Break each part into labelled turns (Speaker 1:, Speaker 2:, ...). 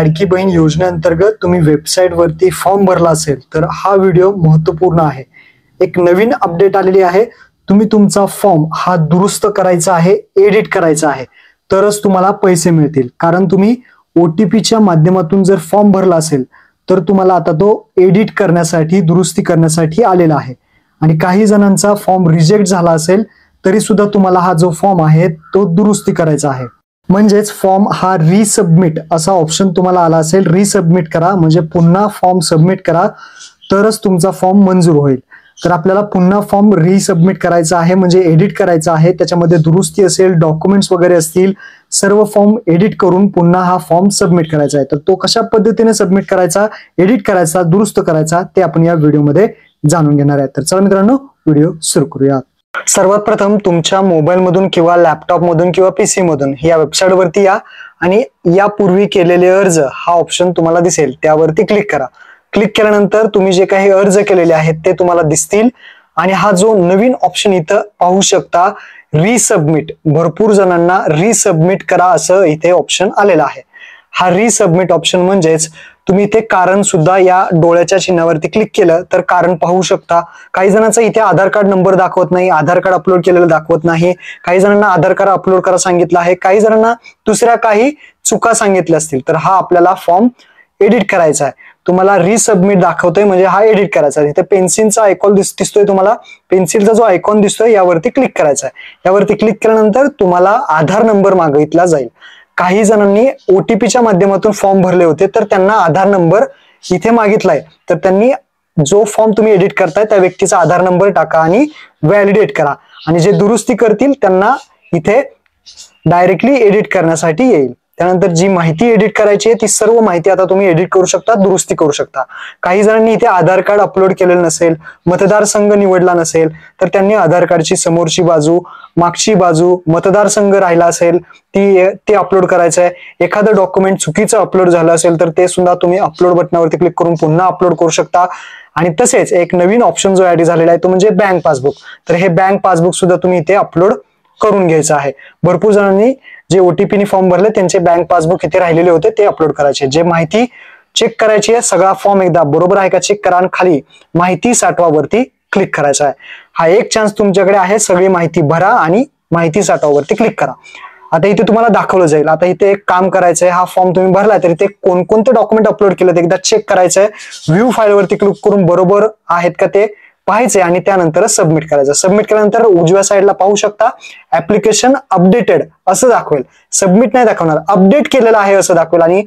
Speaker 1: लाडकी बहीण योजनेअंतर्गत तुम्ही वेबसाईट वरती फॉर्म भरला असेल तर हा व्हिडिओ महत्त्वपूर्ण आहे। एक नवीन अपडेट आलेली आहे। तुम्ही तुमचा फॉर्म हा दुरुस्त करायचा आहे, एडिट करायचा आहे, तरच तुम्हाला पैसे मिळतील। कारण तुम्ही OTPच्या माध्यमातून जर फॉर्म भरला असेल तर तुम्हाला आता तो एडिट करण्यासाठी, दुरुस्ती करण्यासाठी आलेला आहे। आणि काही जणांचा फॉर्म रिजेक्ट झाला असेल तरी सुद्धा तुम्हाला हा जो फॉर्म आहे तो दुरुस्ती करायचा आहे। म्हणजेच फॉर्म हा रिसबमिट असा ऑप्शन तुम्हाला आला असेल, रिसबमिट करा म्हणजे पुन्हा फॉर्म सबमिट करा तरच तुमचा फॉर्म मंजूर होईल। तर आपल्याला पुन्हा फॉर्म रिसबमिट करायचा आहे म्हणजे एडिट करायचा आहे, त्याच्यामध्ये दुरुस्ती असेल, डॉक्युमेंट्स वगैरे असतील, सर्व फॉर्म एडिट करून पुन्हा हा फॉर्म सबमिट करायचा आहे। तर तो कशा पद्धतीने सबमिट करायचा, एडिट करायचा, दुरुस्त करायचा ते आपण या व्हिडिओमध्ये जाणून घेणार आहे। तर चला मित्रांनो व्हिडिओ सुरू करूया। सर्वात प्रथम तुमच्या मोबाईल मधून किंवा लॅपटॉप मधून किंवा पीसी मधून या वेबसाईट वरती या आणि यापूर्वी केलेले अर्ज हा ऑप्शन तुम्हाला दिसेल, त्यावरती क्लिक करा। क्लिक केल्यानंतर तुम्ही जे काही अर्ज केलेले आहेत ते तुम्हाला दिसतील आणि हा जो नवीन ऑप्शन इथं पाहू शकता रिसबमिट, भरपूर जणांना रिसबमिट करा असं इथे ऑप्शन आलेला आहे। हा रिसबमिट ऑप्शन म्हणजेच तुम्ही इथे कारण सुद्धा या डोळ्याच्या चिन्हावरती क्लिक केलं तर कारण पाहू शकता। काही जणांचा इथे आधार कार्ड नंबर दाखवत नाही, आधार कार्ड अपलोड केलेलं दाखवत नाही, काही जणांना आधार कार्ड अपलोड करा सांगितलं आहे, काही जणांना दुसऱ्या काही चुका सांगितल्या असतील। तर हा आपल्याला फॉर्म एडिट करायचा आहे। तुम्हाला रिसबमिट दाखवतोय म्हणजे हा एडिट करायचा आहे। इथे पेन्सिलचा आयकॉन दिसतोय, तुम्हाला पेन्सिलचा जो आयकॉन दिसतोय यावरती क्लिक करायचा आहे। यावरती क्लिक केल्यानंतर तुम्हाला आधार नंबर मागितला जाईल। काही जणांनी OTPच्या माध्यमातून फॉर्म भरले होते तर त्यांना आधार नंबर इथे मागितलाय, तर त्यांनी जो फॉर्म तुम्ही एडिट करताय त्या व्यक्तीचा आधार नंबर टाका आणि व्हॅलिडेट करा आणि जे दुरुस्ती करतील त्यांना इथे डायरेक्टली एडिट करण्यासाठी येईल। त्यानंतर जी माहिती एडिट करायची आहे ती सर्व माहिती आता तुम्ही एडिट करू शकता, दुरुस्ती करू शकता। काही जणांनी इथे आधार कार्ड अपलोड केलेलं नसेल, मतदारसंघ निवडला नसेल तर त्यांनी आधार कार्डची समोरची बाजू, मागची बाजू, मतदारसंघ राहिला असेल ते अपलोड करायचं आहे। एखादं डॉक्युमेंट चुकीचं अपलोड झालं असेल तर ते सुद्धा तुम्ही अपलोड बटनावरती क्लिक करून पुन्हा अपलोड करू शकता। आणि तसेच एक नवीन ऑप्शन जो ऍड झालेला आहे तो म्हणजे बँक पासबुक। तर हे बँक पासबुक सुद्धा तुम्ही इथे अपलोड करून घ्यायचं आहे। भरपूर जणांनी जे OTPने फॉर्म भरले त्यांचे बँक पासबुक इथे राहिलेले होते ते अपलोड करायचे। जे माहिती चेक करायची आहे, सगळा फॉर्म एकदा बरोबर आहे का चेक करा आणि खाली माहिती साठवावरती क्लिक करायचा आहे। हा एक चान्स तुमच्याकडे आहे, सगळी माहिती भरा आणि माहिती साठवावरती क्लिक करा। आता इथे तुम्हाला दाखवलं जाईल। आता इथे एक काम करायचंय, हा फॉर्म तुम्ही भरला तर इथे कोणकोणते डॉक्युमेंट अपलोड केले एकदा चेक करायचंय। व्ह्यू फाईल वरती क्लिक करून बरोबर आहेत का ते पाहायचे आणि त्यानंतर सबमिट करायचं। सबमिट केल्यानंतर उजव्या साईडला पाहू शकता ऍप्लिकेशन अपडेटेड असं दाखवेल, सबमिट नाही दाखवणार, अपडेट केलेला आहे असं दाखवेल। आणि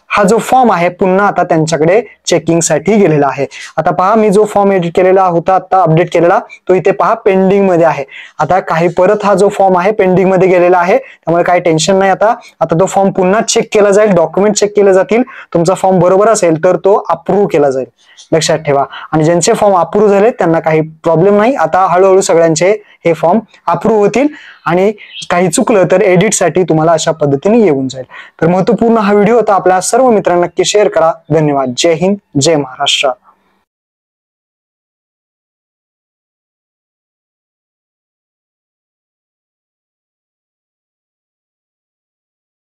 Speaker 1: हा जो फॉर्म आहे पुन्हा आता त्यांच्याकडे चेकिंग साठी गेलेला आहे। आता पहा मी जो फॉर्म एडिट केलेला होता, आता अपडेट केलेला तो इथे पहा पेंडिंग मध्ये आहे। आता काही परत हा जो फॉर्म आहे पेंडिंग मध्ये गेलेला आहे, त्यामुळे काही टेन्शन नाही। आता तो फॉर्म पुन्हा चेक केला जाईल, डॉक्युमेंट चेक केले जातील, तुमचा फॉर्म बरोबर असेल तर तो अप्रूव्ह केला जाईल, लक्षात ठेवा। आणि ज्यांचे फॉर्म अप्रूव्ह झाले त्यांना काही प्रॉब्लेम नाही, आता हळूहळू सगळ्यांचे हे फॉर्म अप्रूव्ह होतील आणि काही चुकलं तर एडिट साठी तुम्हाला अशा पद्धतीने येऊन जाईल। तर महत्त्वपूर्ण हा व्हिडिओ होता, आपल्या सर्व मित्रांना नक्की शेअर करा। धन्यवाद। जय हिंद, जय महाराष्ट्र।